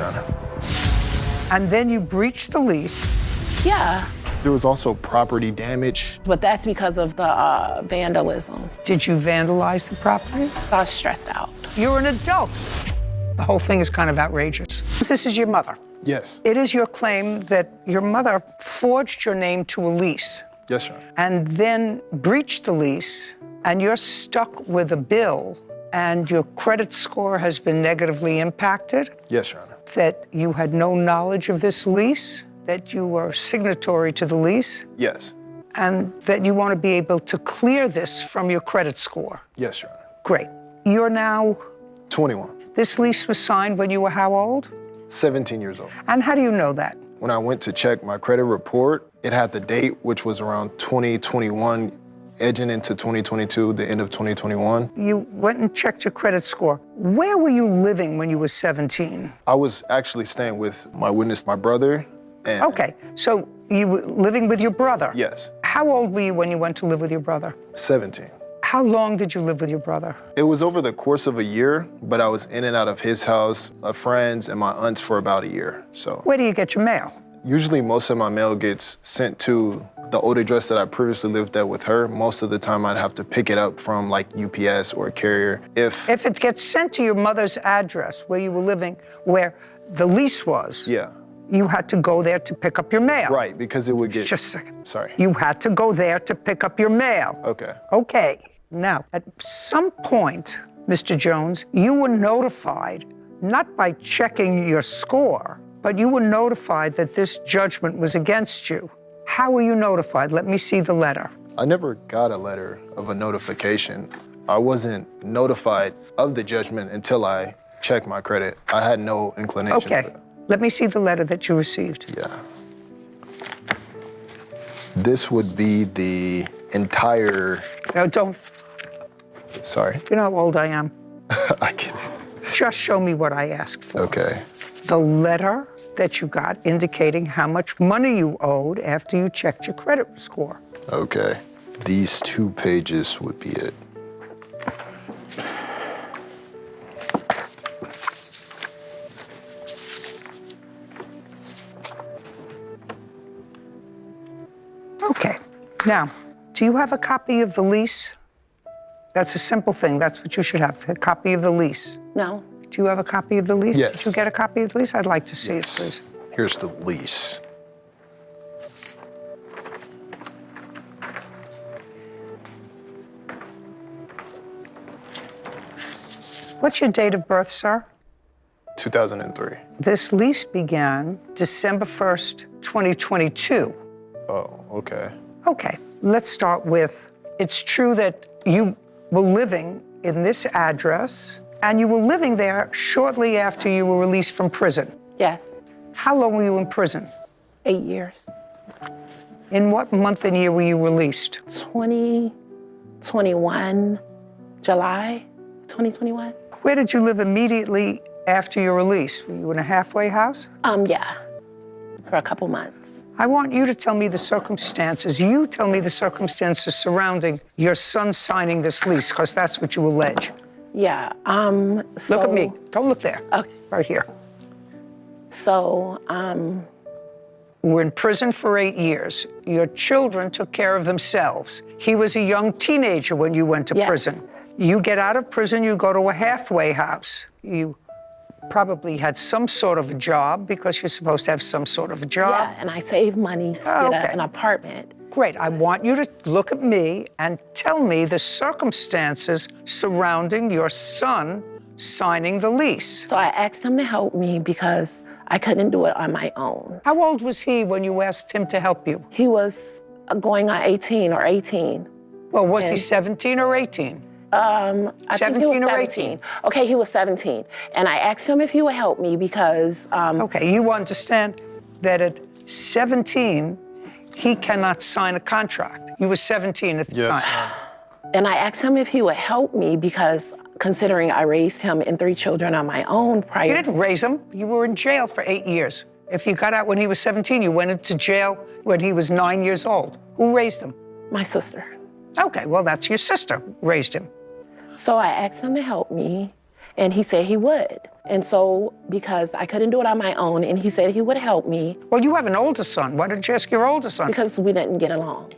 Your Honor. And then you breached the lease. Yeah, There was also property damage. but that's because of the vandalism. Did you vandalize the property? I was stressed out. You're an adult. The whole thing is kind of outrageous. This is your mother. Yes. It is your claim that your mother forged your name to a lease Yes, Your Honor. and then breached the lease, and you're stuck with a bill, and your credit score has been negatively impacted, Yes, Your Honor. that you had no knowledge of this lease, that you were signatory to the lease, Yes. and that you want to be able to clear this from your credit score. Yes, Your Honor. Great. You're now, 21. this lease was signed when you were how old? 17 years old. And how do you know that? When I went to check my credit report, it had the date, which was around 2021, edging into 2022, the end of 2021. You went and checked your credit score. Where were you living when you were 17? I was actually staying with my witness, my brother, and Okay, so you were living with your brother? yes, How old were you when you went to live with your brother? 17. How long did you live with your brother? It was over the course of a year, but I was in and out of his house, of friends, and my aunts for about a year. So Where do you get your mail? usually most of my mail gets sent to the old address that I previously lived at with her. Most of the time I'd have to pick it up from like UPS or a carrier. If If it gets sent to your mother's address where you were living, where the lease was, yeah, you had to go there to pick up your mail. right, because it would get, Just a second. sorry. You had to go there to pick up your mail. Okay, Okay. Now, at some point, Mr. Jones, you were notified, not by checking your score, but you were notified that this judgment was against you. How were you notified? Let me see the letter. I never got a letter of a notification. I wasn't notified of the judgment until I checked my credit. I had no inclination. Okay. For that. Let me see the letter that you received. Yeah. This would be the entire, No, don't. sorry, You know how old I am. I get it. Just show me what I asked for. Okay, The letter that you got indicating how much money you owed after you checked your credit score. okay. These 2 pages would be it. Okay. Now, do you have a copy of the lease? That's a simple thing. That's what you should have, a copy of the lease. No. Do you have a copy of the lease? Yes. Did you get a copy of the lease? I'd like to see it, please. Here's the lease. What's your date of birth, sir? 2003. This lease began December 1st, 2022. Oh, okay. Okay, let's start with, it's true that you were living in this address, and you were living there shortly after you were released from prison. Yes, How long were you in prison? 8 years. In what month and year were you released? 2021, July 2021. Where did you live immediately after your release? Were you in a halfway house? Yeah, for a couple months. I want you to tell me the circumstances. You tell me the circumstances surrounding your son signing this lease, because that's what you allege. Yeah, so. Look at me. Don't look there. Okay. Right here. So, We're in prison for 8 years. Your children took care of themselves. He was a young teenager when you went to Yes. prison. You get out of prison, you go to a halfway house. You probably had some sort of a job, because you're supposed to have some sort of a job. yeah, and I saved money to Oh, get okay. an apartment. Great. I want you to look at me and tell me the circumstances surrounding your son signing the lease. So I asked him to help me because I couldn't do it on my own. How old was he when you asked him to help you? He was going on 18 or 18. Well, was he And- 17 or 18? I think he was 17 or 17. Okay, he was 17. And I asked him if he would help me because, Okay, you understand that at 17, he cannot sign a contract. You were 17 at the Yes. time. and I asked him if he would help me because considering I raised him and 3 children on my own prior. You didn't raise him. You were in jail for 8 years. If you got out when he was 17, you went into jail when he was 9 years old. Who raised him? My sister. Okay, well, that's your sister who raised him. So I asked him to help me, And he said he would. And so, because I couldn't do it on my own, and he said he would help me. Well, you have an older son. Why didn't you ask your older son? Because we didn't get along.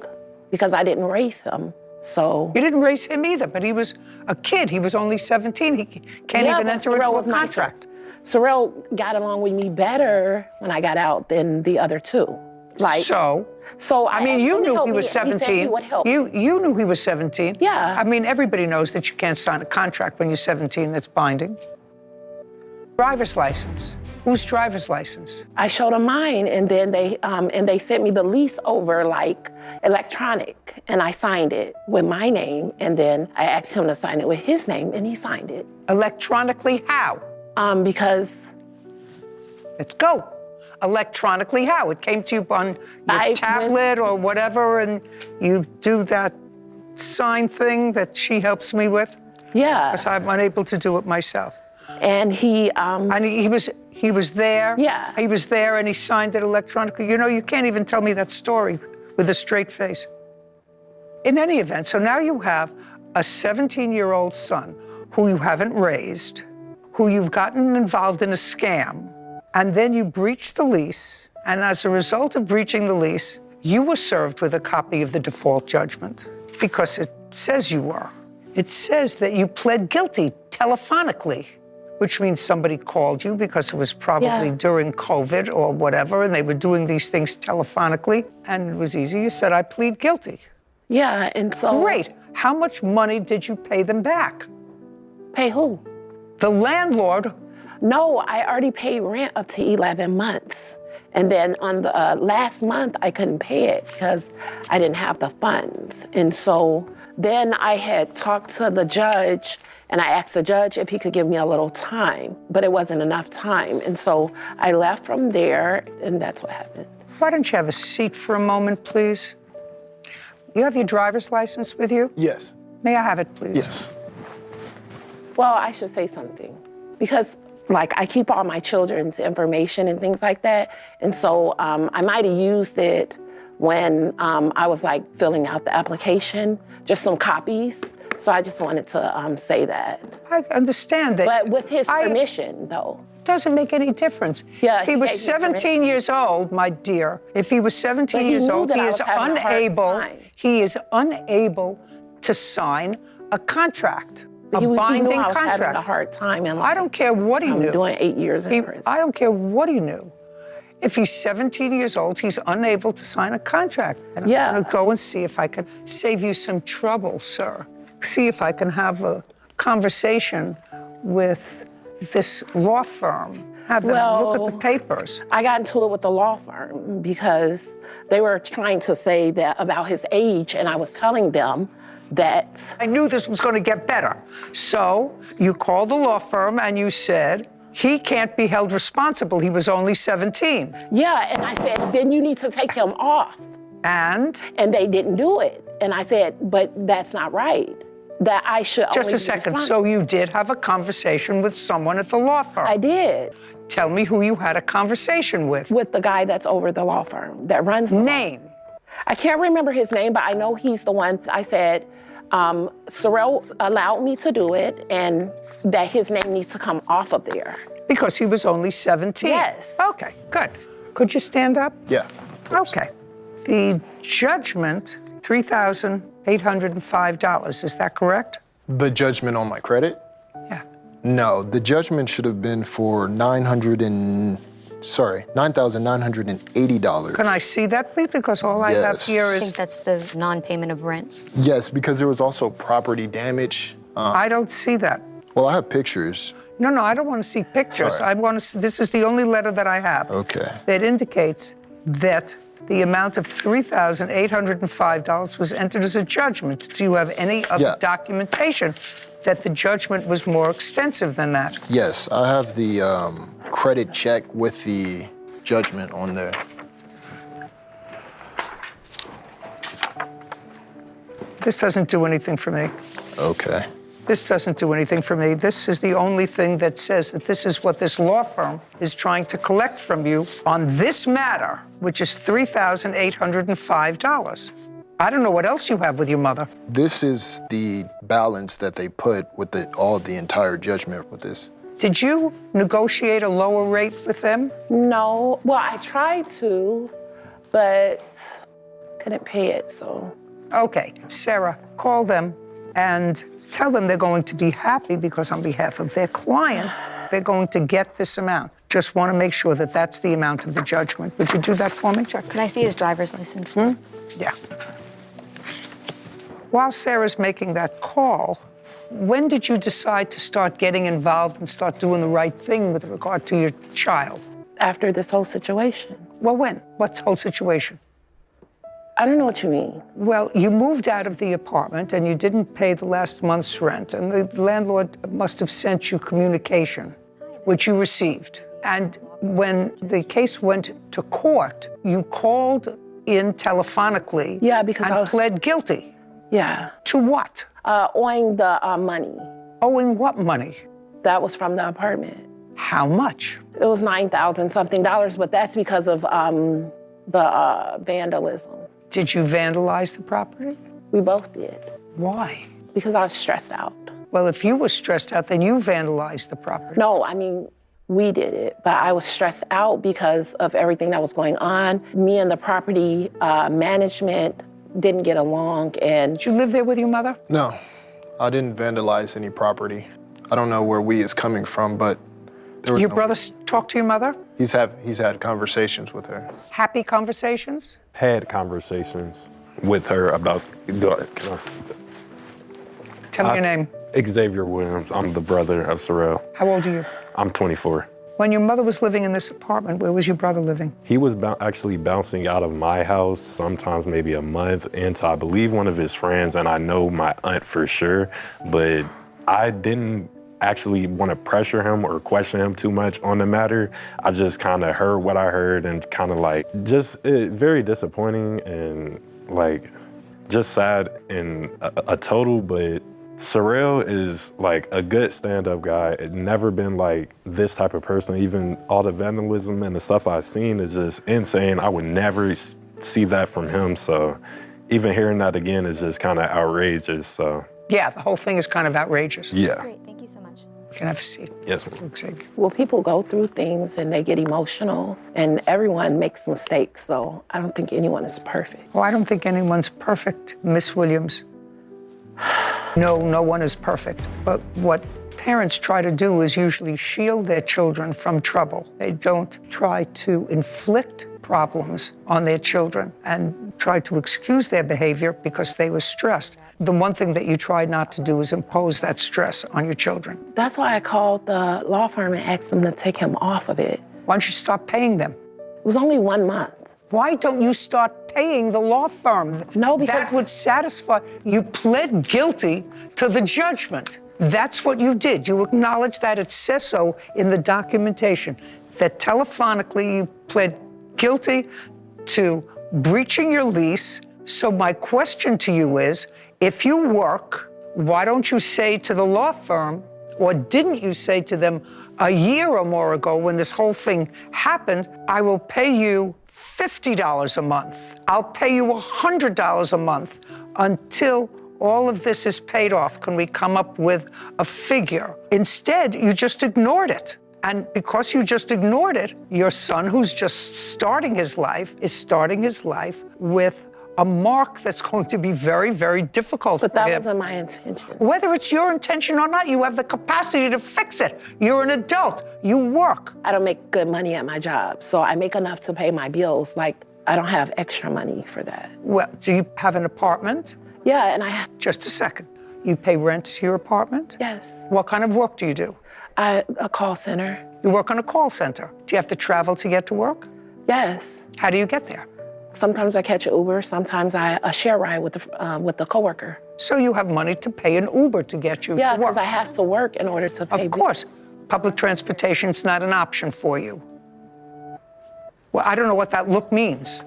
Because I didn't raise him. So. You didn't raise him either, but he was a kid. He was only 17. He can't even enter into a contract. Sorrel got along with me better when I got out than the other two. So I mean, you knew he was 17. He said he would help. You knew he was 17. Yeah. I mean, everybody knows that you can't sign a contract when you're 17 that's binding. Driver's license. Whose driver's license? I showed them mine, and then they sent me the lease over like electronic, and I signed it with my name, and then I asked him to sign it with his name, and he signed it. Electronically how? Because. Let's go. Electronically how? It came to you on your tablet or whatever, and you do that sign thing that she helps me with? Yeah. Because I'm unable to do it myself. And he was there. Yeah. He was there and he signed it electronically. You know, you can't even tell me that story with a straight face. In any event, so now you have a 17-year-old son who you haven't raised, who you've gotten involved in a scam, and then you breach the lease, and as a result of breaching the lease, you were served with a copy of the default judgment because it says you were. It says that you pled guilty telephonically, which means somebody called you because it was probably during COVID or whatever, and they were doing these things telephonically, and it was easy. You said, I plead guilty. Yeah, and so. Great. How much money did you pay them back? Pay who? The landlord. No, I already paid rent up to 11 months. And then on the last month, I couldn't pay it because I didn't have the funds. And so then I had talked to the judge, and I asked the judge if he could give me a little time, but it wasn't enough time. And so I left from there, and that's what happened. Why don't you have a seat for a moment, please? You have your driver's license with you? Yes. May I have it, please? Yes. Well, I should say something because like I keep all my children's information and things like that. And so I might have used it when I was like filling out the application, just some copies. So I just wanted to say that. I understand that. But with his permission, though. It doesn't make any difference. Yeah, if he was 17 years old, my dear, if he was 17 years old, he is unable to sign a contract. He knew binding I was contract. having a hard time in life. I don't care what he knew. I'm doing 8 years in prison. I don't care what he knew. If he's 17 years old, he's unable to sign a contract. And I'm going to go and see if I can save you some trouble, sir. See if I can have a conversation with this law firm. Have them look at the papers. I got into it with the law firm because they were trying to say that about his age, and I was telling them that I knew this was going to get better. So you called the law firm and you said, he can't be held responsible. He was only 17. Yeah, and I said, then you need to take him off. And? And they didn't do it. And I said, but that's not right. That I should Just a second. So you did have a conversation with someone at the law firm? I did. Tell me who you had a conversation with. With the guy that's over the law firm, that runs the name? I can't remember his name, but I know he's the one. I said, Sorrel allowed me to do it, and that his name needs to come off of there. Because he was only 17? Yes. Okay, good. Could you stand up? Yeah. Okay. The judgment, $3,805, is that correct? The judgment on my credit? Yeah. No, the judgment should have been for $9,980. Can I see that, please? Because all I have here I is... think that's the non-payment of rent. Yes, because there was also property damage. I don't see that. Well, I have pictures. No, I don't want to see pictures. Sorry. I want to see, this is the only letter that I have. Okay. That indicates that the amount of $3,805 was entered as a judgment. Do you have any other documentation that the judgment was more extensive than that? Yes, I have the credit check with the judgment on there. This doesn't do anything for me. Okay. This doesn't do anything for me. This is the only thing that says that this is what this law firm is trying to collect from you on this matter, which is $3,805. I don't know what else you have with your mother. This is the balance that they put with the entire judgment with this. Did you negotiate a lower rate with them? No, well, I tried to, but couldn't pay it, so. Okay, Sarah, call them and tell them they're going to be happy because on behalf of their client, they're going to get this amount. Just want to make sure that that's the amount of the judgment. Would you do that for me, Chuck? Could I see his driver's license too? Yeah. While Sarah's making that call, when did you decide to start getting involved and start doing the right thing with regard to your child? After this whole situation. Well, when? What whole situation? I don't know what you mean. Well, you moved out of the apartment and you didn't pay the last month's rent, and the landlord must have sent you communication, which you received. And when the case went to court, you called in telephonically Yeah, because and I was, pled guilty. yeah, To what? owing the money. Owing what money? That was from the apartment. How much? It was $9,000 something, but that's because of the vandalism. Did you vandalize the property? We both did, Why? because I was stressed out. Well, if you were stressed out, then you vandalized the property. No, I mean, we did it, but I was stressed out because of everything that was going on. Me and the property management didn't get along, and Did you live there with your mother? No, I didn't vandalize any property. I don't know where we is coming from, but there was Your no- brother talked to your mother? He's had conversations with her. Happy conversations? Had conversations with her about, Tell me your name. Xavier Williams. I'm the brother of Sorrel. How old are you? I'm 24. When your mother was living in this apartment, where was your brother living? He was actually bouncing out of my house sometimes maybe a month into, I believe, one of his friends, and I know my aunt for sure, but I didn't actually want to pressure him or question him too much on the matter. I just kind of heard what I heard and kind of like, just very disappointing and like just sad in a total, but Sorrel is like a good stand-up guy. Never been like this type of person. Even all the vandalism and the stuff I've seen is just insane. I would never see that from him. So even hearing that again is just kind of outrageous. So Yeah, the whole thing is kind of outrageous. yeah. Great, thank you so much. You can have a seat. Yes, ma'am. Xavier. well, people go through things and they get emotional, and everyone makes mistakes, so I don't think anyone is perfect. Well, I don't think anyone's perfect, Miss Williams. No, no one is perfect. But what parents try to do is usually shield their children from trouble. They don't try to inflict problems on their children and try to excuse their behavior because they were stressed. The one thing that you try not to do is impose that stress on your children. That's why I called the law firm and asked them to take him off of it. Why don't you stop paying them? It was only 1 month. Why don't you start paying the law firm? No, because- that would satisfy. You pled guilty to the judgment. That's what you did. You acknowledged that. It says so in the documentation, that telephonically you pled guilty to breaching your lease. So my question to you is, if you work, why don't you say to the law firm, or didn't you say to them a year or more ago when this whole thing happened, I will pay you $50 a month. I'll pay you $100 a month until all of this is paid off. Can we come up with a figure? Instead, you just ignored it. And because you just ignored it, your son, who's just starting his life, is starting his life with a mark that's going to be very, very difficult But for that him. wasn't my intention. Whether it's your intention or not, you have the capacity to fix it. You're an adult. You work. I don't make good money at my job, so I make enough to pay my bills. Like, I don't have extra money for that. Well, do you have an apartment? Yeah, and I have, Just a second. You pay rent to your apartment? yes, What kind of work do you do? a call center. You work on a call center. Do you have to travel to get to work? Yes. How do you get there? Sometimes I catch an Uber, sometimes I share ride with the coworker. So you have money to pay an Uber to get you Yeah, to work. because I have to work in order to pay Of course. bills. Public transportation's not an option for you. Well, I don't know what that look means.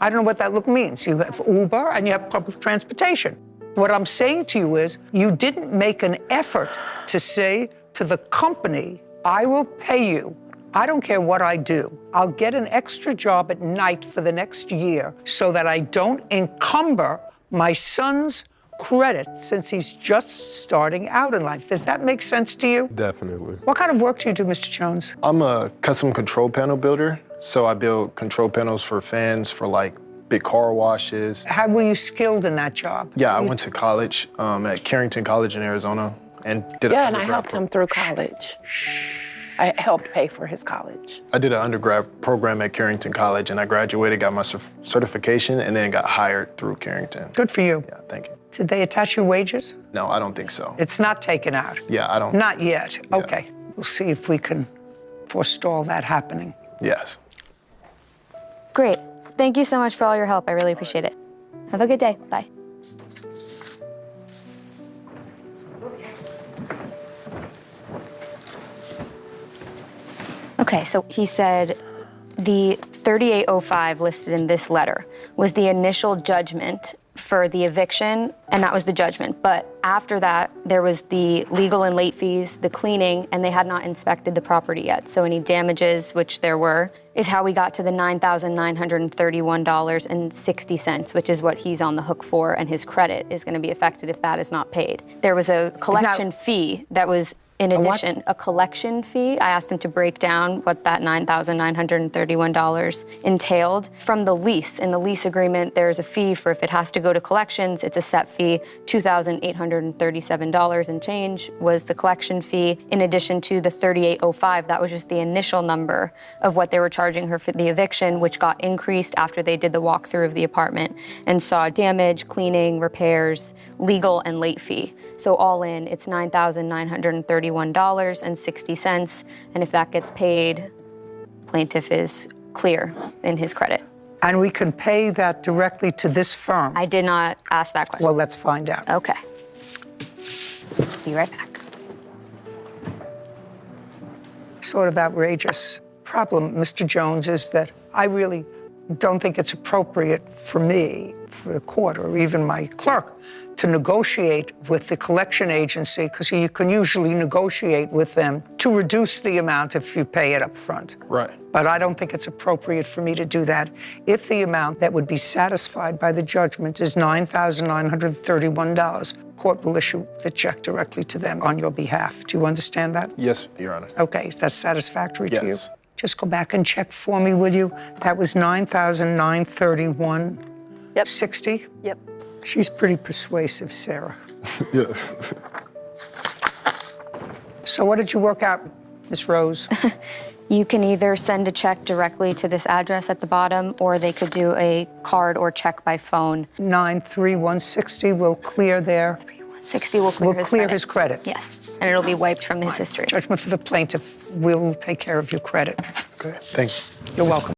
I don't know what that look means. You have Uber and you have public transportation. What I'm saying to you is you didn't make an effort to say to the company, I will pay you I don't care what I do. I'll get an extra job at night for the next year so that I don't encumber my son's credit since he's just starting out in life. Does that make sense to you? Definitely. What kind of work do you do, Mr. Jones? I'm a custom control panel builder. So I build control panels for fans for like big car washes. How were you skilled in that job? Yeah, I went to college at Carrington College in Arizona and did Yeah, an and I undergrad helped him through college. I helped pay for his college. I did an undergrad program at Carrington College and I graduated, got my certification, and then got hired through Carrington. Good for you. Yeah, thank you. Did they attach your wages? No, I don't think so. It's not taken out. Yeah, I don't. Not yet. Okay. We'll see if we can forestall that happening. Yes. Great. Thank you so much for all your help. I really appreciate it. Have a good day. Bye. Okay, so he said the 3805 listed in this letter was the initial judgment for the eviction, and that was the judgment. But after that, there was the legal and late fees, the cleaning, and they had not inspected the property yet. So any damages, which there were, is how we got to the $9,931.60, which is what he's on the hook for, and his credit is going to be affected if that is not paid. There was a collection fee that was in addition, a collection fee. I asked him to break down what that $9,931 entailed. From the lease, in the lease agreement, there's a fee for if it has to go to collections, it's a set fee. $2,837 and change was the collection fee, in addition to the 3805. That was just the initial number of what they were charging her for the eviction, which got increased after they did the walkthrough of the apartment and saw damage, cleaning, repairs, legal, and late fee. So all in, it's $9,931.60, and if that gets paid, plaintiff is clear in his credit. And we can pay that directly to this firm. I did not ask that question. Well, let's find out. Okay. Be right back. Sort of outrageous. Problem, Mr. Jones, is that I really don't think it's appropriate for me, for the court, or even my clerk, to negotiate with the collection agency, because you can usually negotiate with them to reduce the amount if you pay it up front. Right. But I don't think it's appropriate for me to do that if the amount that would be satisfied by the judgment is $9,931. Court will issue the check directly to them on your behalf. Do you understand that? Yes, Your Honor. Okay, that's satisfactory to you? Yes. Just go back and check for me, will you? That was $9,931.60? Yep. Yep. She's pretty persuasive, Sarah. Yes. So what did you work out, Miss Rose? You can either send a check directly to this address at the bottom, or they could do a card or check by phone. 93160 will clear there. 60 will clear his credit. his credit. Yes, and it'll be wiped from his history. Judgment for the plaintiff will take care of your credit. Okay, thank you. You're welcome.